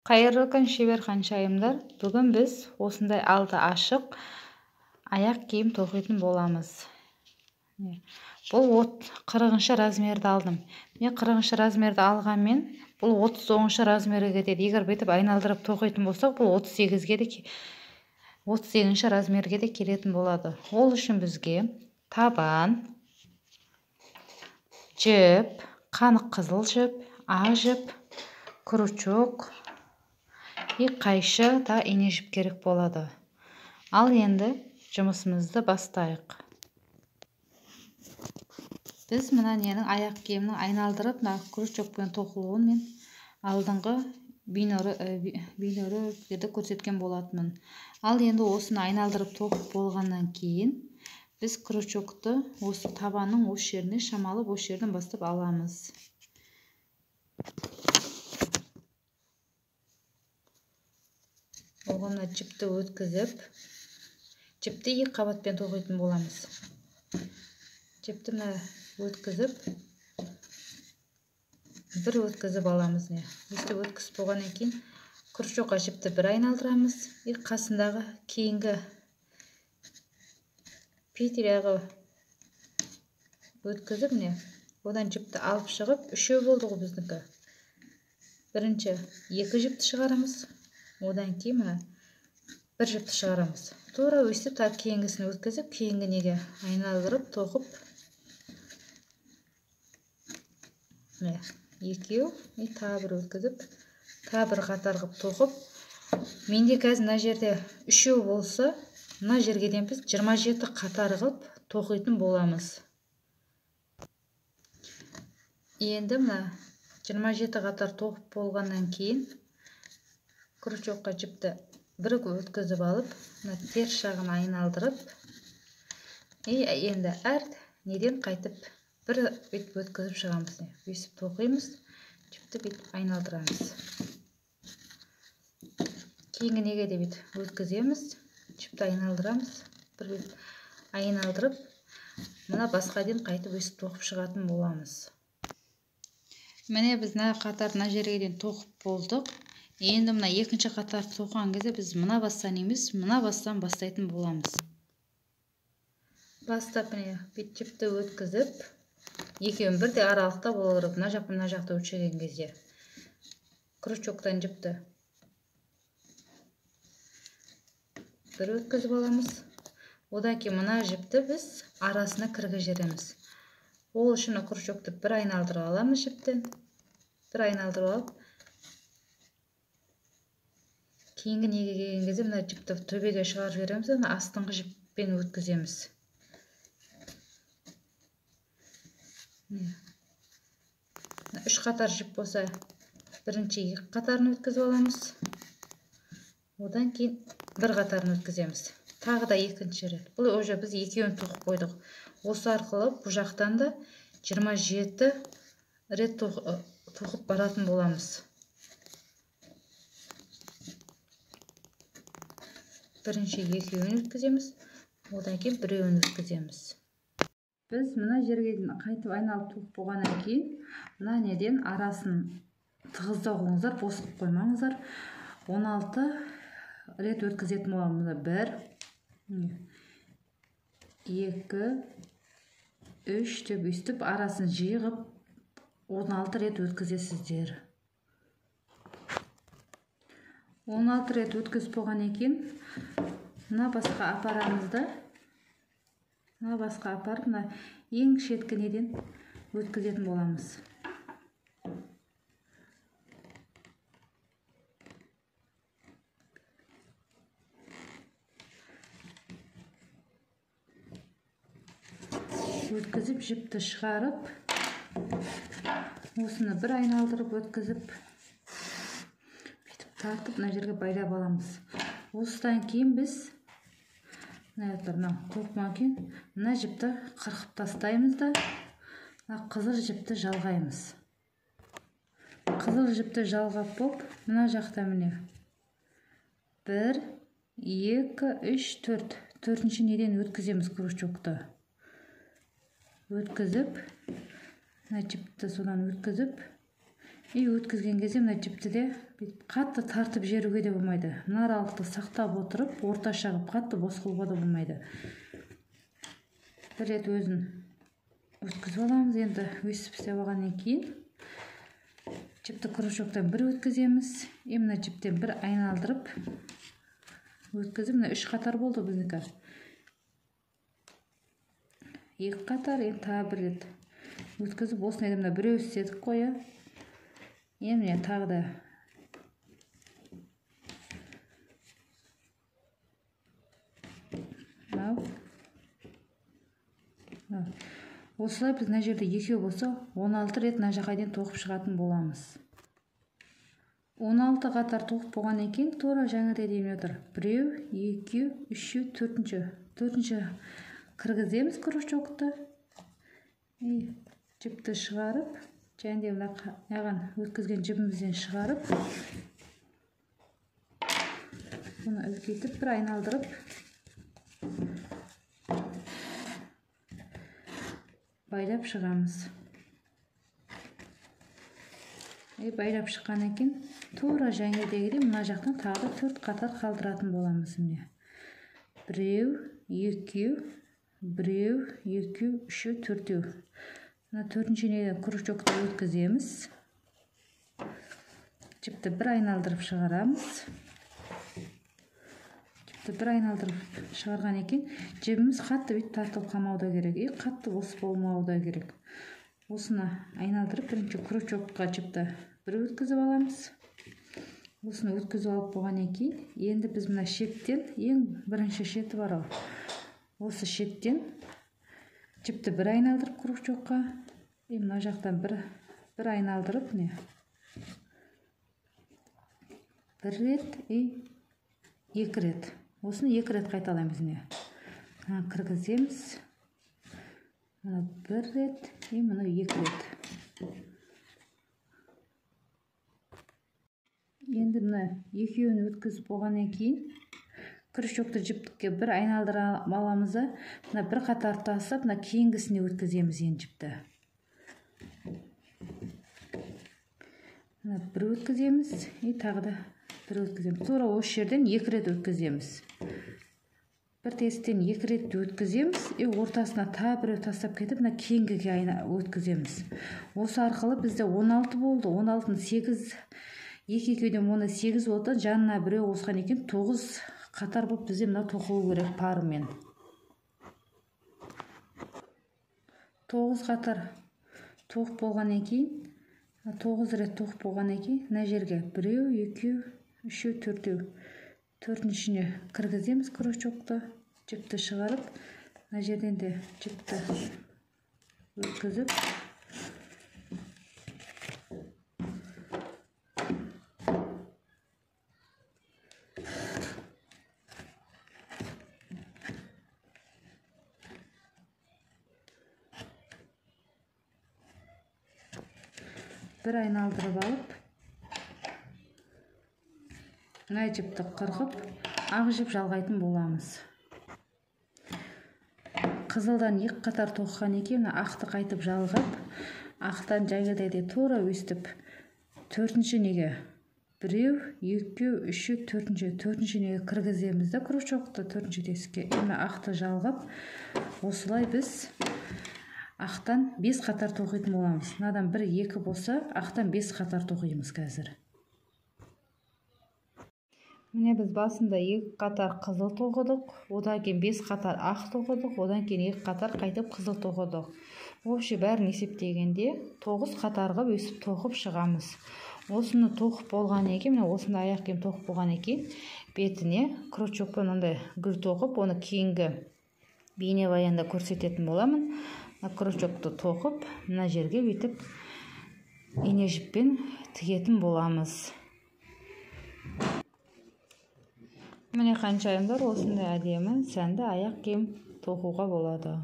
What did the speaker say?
Қайырлы күн шебер қаншайымдар. Бүгін біз осындай алды ашық аяқ киім тоқитын боламыз. Бұл 40-шы размерді алдым. Мен 40-шы размерді алғанмен бұл 30-шы размері кетеді. Егер бетіп айналдырып тоқитын болсақ, бұл 38-ші размерге де келетін болады. Ол үшін бізге табан, жіп, қанық қызыл жіп, ақ жіп, крючок, қайшы да ине жіп керек болады. Ал енді жұмысымызды бастайық. Біз мына ненің аяқ киімнің айналдырып, крючокпен тоқылуын мен алдыңғы бейнероликтерде көрсеткен болатынмын. Ал енді осыны айналдырып тоқып болғаннан кейін біз крючокты осы табанның осы жеріне шамалы осы жерден бастап аламыз. Оғымна жіпті өткізіп, жіпті екі қабатпен тоқитын боламыз. Жіпті өткізіп, бір өткізіп аламыз. Өсті өткізіп болғаннан кейін крючокқа жіпті бір айналдырамыз. Қасындағы кейінгі петляға өткізіп, одан жіпті алып шығып, үшеу болды ғой біздікі. Бірінші екі жіпті шығарамыз. Одан кейін бір жіпті шығарамыз. Тура өстіп кейінгісін өткізіп, кейінгі неге айналдырып, тоқып. Екеу, тағы бір өткізіп, тағы бір қатар қып тоқып. Менде қазір мына жерде үшеу болса, мына жерге дейін біз 27 қатар қылып тоқитын боламыз. Енді 27 қатар тоқып болғаннан кейін крючокқа жіпті бір өткізіп алып, теріс жағын айналдырып, енді әр неден қайтып бір бет өткізіп шығамыз. Өсіп тоқимыз, жіпті бет айналдырамыз. Кейінгі неге де бет өткіземіз, жіпті айналдырамыз, бір бет айналдырып, мына басқа дейін қайтып өсіп тоқып шығатын боламыз. Міне біз қатар жерге дейін тоқып болдық. Енді екінші қатар тоқыған кезде біз мына бастан емес, мына бастан бастайтын боламыз. Бастап бет жіпті өткізіп, екеуін бірде аралықта болу керек, мына жақта өтшеген кезде. Крючоктан жіпті бір өткізіп аламыз. Одан кейін мына жіпті біз арасына кіргіземіз. Ол үшін крючокты бір айналдырып аламыз жіптен. Бір айналдырып алып, кейінгі неге келген кезде мына жіпті төбеге шығарып жібереміз, астыңғы жіппен өткіземіз. Үш қатар жіп болса, бірінші екі қатарын өткізіп аламыз. Одан кейін бір қатарын өткіземіз. Тағы да екінші рет. Бұл уже біз екеуін тоқып қойдық. Осы арқылы бұл жақтан да 27 рет тоқып баратын боламыз. Бірінші екеуін өткіземіз, одан кейін біреуін өткіземіз. Біз мына жерге қайтып айналып тоқып болғаннан кейін, мына неден арасын тығыздау қылыңыздар, бос қоймаңыздар. 16 рет өткізетін боламыз. 1, 2, 3 деп өстіп арасын жиғып 16 рет өткізесіздер. 16 рет өткізіп болғаннан кейін мына басқа апарамызды, мына басқа апарып, ең шеткі неден өткізетін боламыз. Өткізіп, жіпті шығарып, осыны бір айналдырып өткізіп, тартып, мына жерге байлап аламыз. Осыдан кейін біз тоқыман кейін мына жіпті қырқып тастаймыз да, қызыл жіпті жалғаймыз. Қызыл жіпті жалғап болып, мына жақта міне 1, 2, 3, 4. Төртінші неден өткіземіз крючокты. Өткізіп, мына жіпті содан өткізіп, Өткізген кезде мына жіпті де қатты тартып жеруге де болмайды. Мына аралықты сақтап отырып, орташа қылып қатты бос қылуға да болмайды. Бір рет өзін өткізіп аламыз. Енді өсіп істеп алғаннан кейін жіпті крючоктан бір өткіземіз. Мына жіптен бір айналдырып өткізіп, мына 3 қатар болды біздікі. 2 қатар, енді тағы бір рет өткізіп, осыны мына біреу істедік қоя. Міне тағы да осылай біз мына жерде екеу болса 16 рет мына жаққа дейін тоқып шығатын боламыз. 16 қатар тоқып болғаннан кейін тура жаңағыдай дейін отыр. 1, 2, 3, 4-ші кіргіземіз крючокты. Жіпті шығарып, және мынаған өткізген жібімізден шығарып, бұны үлкейтіп бір айналдырып, байлап шығамыз. Байлап шыққаннан кейін тура жаңағыдегідей мына жақтан тағы 4 қатар қалдыратын боламыз. 1, 2, 1, 2, 3, 4. Мына 4-ші неден крючокты өткіземіз. Жіпті бір айналдырып шығарамыз. Жіпті бір айналдырып шығарған екен, жібіміз қатты бүйтіп тартылып қалмауы керек. Қатты бос болмауы керек. Осыны айналдырып, бірінші крючокқа жіпті бір өткізіп аламыз. Осыны өткізіп алып болғаннан кейін, енді біз мына шеттен, ең бірінші шеті бар. Осы шеттен жіпті бір айналдырып крючокқа, мына жақтан бір айналдырып, бір рет, 2 рет. Осыны 2 рет қайталаймыз. Кіргіземіз. Бір рет, мұны 2 рет. Енді мына екеуін өткізіп болғаннан кейін, крючокты жіптікке бір айналдыра аламыз. Мына бір қатар тасып, мына кейінгісіне өткіземіз енді жіпті. Бір өткіземіз, тағы да бір өткіземіз. Тура осы жерден 2 рет өткіземіз. Бір тесттен 2 рет өткіземіз, ортасына тағы біреу тастап кетіп, мына кейінгіге өткіземіз. Осы арқылы бізде 16 болды. 16-ны 8, 2-2-ден 8 болды. Жанына біреу қосқан екен 9 қатар болып бізде мына тоқылу керек парымен. 9 қатар тоқып болғаннан кейін, 9 рет тоқып болғаннан кейін, мына жерге 1, 2, 3, 4. 4-шіне кіргіземіз крючокты, жіпті шығарып, мына жерден де жіпті өткізіп, бір айналдырып алып, мына жіпті қырқып, ақ жіп жалғайтын боламыз. Қызылдан 2 қатар тоққан екен, ақты қайтып жалғап, ақтан жаңағыдай тура өстіп, 4-ші неге 1, 2, 3, 4-ші неге кіргіземіз де крючокты 4-ші тесікке. Ақты жалғап, осылай біз ақтан 5 қатар тоқитын боламыз. Мынадан 1, 2 болса, ақтан 5 қатар тоқимыз қазір. Міне біз басында 2 қатар қызыл тоқыдық, одан кейін 5 қатар ақ тоқыдық, одан кейін 2 қатар қайтып қызыл тоқыдық. Вообще бәрін есептегенде 9 қатарға өсіп тоқып шығамыз. Осыны тоқып болған екен, осында аяқ киім тоқып болған екен, бетіне крючокпен ондай гүл тоқып, оны кейінгі бейнебаянда көрсететін боламын. Крючокты тоқып, мына жерге бүйтіп ине жіппен тігетін боламыз. Міне қаншайымдар осындай әдемі сәнді аяқ киім тоқуға болады.